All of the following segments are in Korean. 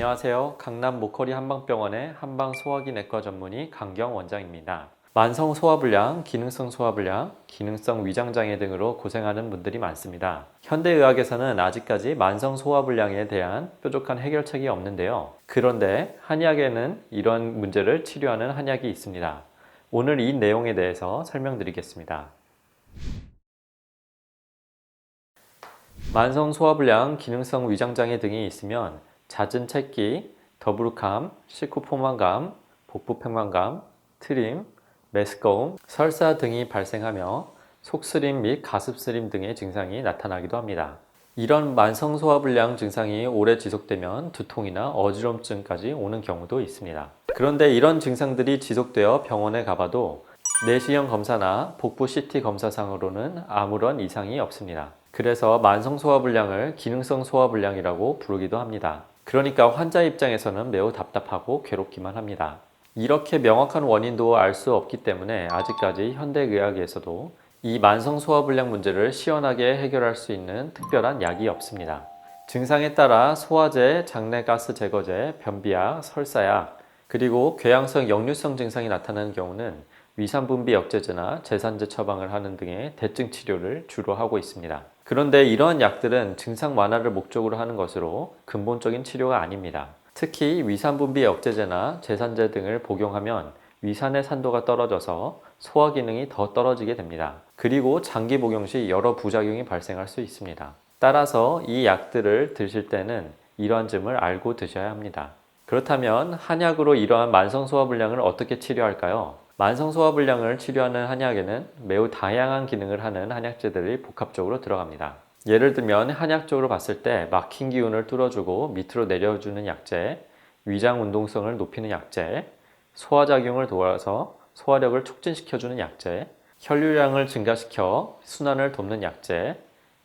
안녕하세요. 강남 모커리 한방병원의 한방소화기 내과 전문의 강경 원장입니다. 만성 소화불량, 기능성 소화불량, 기능성 위장장애 등으로 고생하는 분들이 많습니다. 현대의학에서는 아직까지 만성 소화불량에 대한 뾰족한 해결책이 없는데요. 그런데 한의학에는 이런 문제를 치료하는 한약이 있습니다. 오늘 이 내용에 대해서 설명드리겠습니다. 만성 소화불량, 기능성 위장장애 등이 있으면 잦은 체기, 더부룩함, 식후포만감, 복부팽만감, 트림, 메스꺼움, 설사 등이 발생하며 속쓰림 및 가슴쓰림 등의 증상이 나타나기도 합니다. 이런 만성 소화불량 증상이 오래 지속되면 두통이나 어지럼증까지 오는 경우도 있습니다. 그런데 이런 증상들이 지속되어 병원에 가봐도 내시경 검사나 복부 CT 검사상으로는 아무런 이상이 없습니다. 그래서 만성 소화불량을 기능성 소화불량이라고 부르기도 합니다. 그러니까 환자 입장에서는 매우 답답하고 괴롭기만 합니다. 이렇게 명확한 원인도 알 수 없기 때문에 아직까지 현대의학에서도 이 만성 소화불량 문제를 시원하게 해결할 수 있는 특별한 약이 없습니다. 증상에 따라 소화제, 장내가스 제거제, 변비약, 설사약, 그리고 궤양성 역류성 증상이 나타나는 경우는 위산분비 억제제나 제산제 처방을 하는 등의 대증 치료를 주로 하고 있습니다. 그런데 이러한 약들은 증상 완화를 목적으로 하는 것으로 근본적인 치료가 아닙니다. 특히 위산분비 억제제나 제산제 등을 복용하면 위산의 산도가 떨어져서 소화 기능이 더 떨어지게 됩니다. 그리고 장기 복용 시 여러 부작용이 발생할 수 있습니다. 따라서 이 약들을 드실 때는 이러한 점을 알고 드셔야 합니다. 그렇다면 한약으로 이러한 만성 소화불량을 어떻게 치료할까요? 만성 소화불량을 치료하는 한약에는 매우 다양한 기능을 하는 한약재들이 복합적으로 들어갑니다. 예를 들면 한약적으로 봤을 때 막힌 기운을 뚫어주고 밑으로 내려주는 약재, 위장 운동성을 높이는 약재, 소화작용을 도와서 소화력을 촉진시켜주는 약재, 혈류량을 증가시켜 순환을 돕는 약재,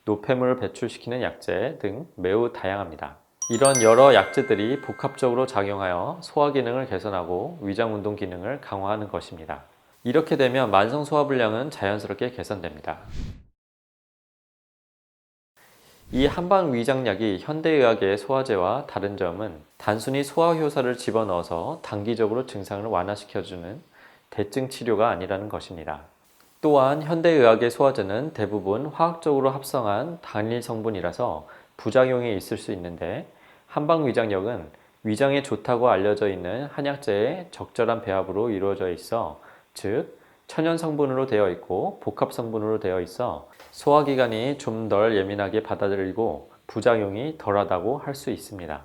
노폐물을 배출시키는 약재 등 매우 다양합니다. 이런 여러 약재들이 복합적으로 작용하여 소화 기능을 개선하고 위장 운동 기능을 강화하는 것입니다. 이렇게 되면 만성 소화불량은 자연스럽게 개선됩니다. 이 한방 위장약이 현대의학의 소화제와 다른 점은 단순히 소화효소를 집어넣어서 단기적으로 증상을 완화시켜주는 대증 치료가 아니라는 것입니다. 또한 현대의학의 소화제는 대부분 화학적으로 합성한 단일 성분이라서 부작용이 있을 수 있는데 한방 위장약은 위장에 좋다고 알려져 있는 한약재의 적절한 배합으로 이루어져 있어 즉 천연 성분으로 되어 있고 복합 성분으로 되어 있어 소화기관이 좀 덜 예민하게 받아들이고 부작용이 덜하다고 할 수 있습니다.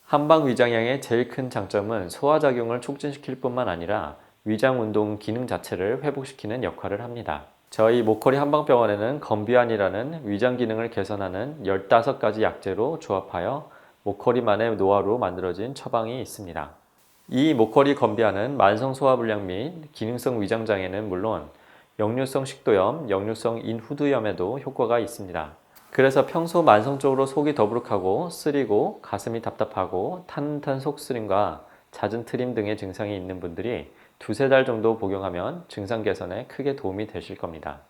한방 위장약의 제일 큰 장점은 소화작용을 촉진시킬 뿐만 아니라 위장 운동 기능 자체를 회복시키는 역할을 합니다. 저희 모커리 한방병원에는 건비안이라는 위장 기능을 개선하는 15가지 약재로 조합하여 모커리만의 노하우로 만들어진 처방이 있습니다. 이 모커리 건비안은 만성 소화불량 및 기능성 위장장애는 물론 역류성 식도염, 역류성 인후두염에도 효과가 있습니다. 그래서 평소 만성적으로 속이 더부룩하고 쓰리고 가슴이 답답하고 타는 속쓰림과 잦은 트림 등의 증상이 있는 분들이 두세 달 정도 복용하면 증상 개선에 크게 도움이 되실 겁니다.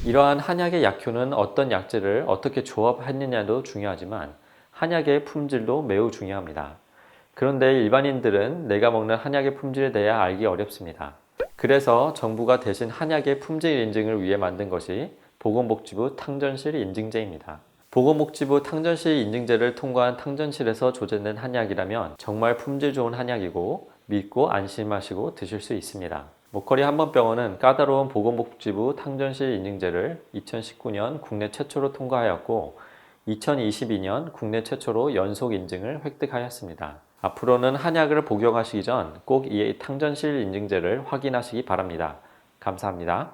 이러한 한약의 약효는 어떤 약재를 어떻게 조합했느냐도 중요하지만 한약의 품질도 매우 중요합니다. 그런데 일반인들은 내가 먹는 한약의 품질에 대해 알기 어렵습니다. 그래서 정부가 대신 한약의 품질 인증을 위해 만든 것이 보건복지부 탕전실 인증제입니다. 보건복지부 탕전실 인증제를 통과한 탕전실에서 조제된 한약이라면 정말 품질 좋은 한약이고 믿고 안심하시고 드실 수 있습니다. 모커리 한방병원은 까다로운 보건복지부 탕전실 인증제를 2019년 국내 최초로 통과하였고 2022년 국내 최초로 연속 인증을 획득하였습니다. 앞으로는 한약을 복용하시기 전 꼭 이 탕전실 인증제를 확인하시기 바랍니다. 감사합니다.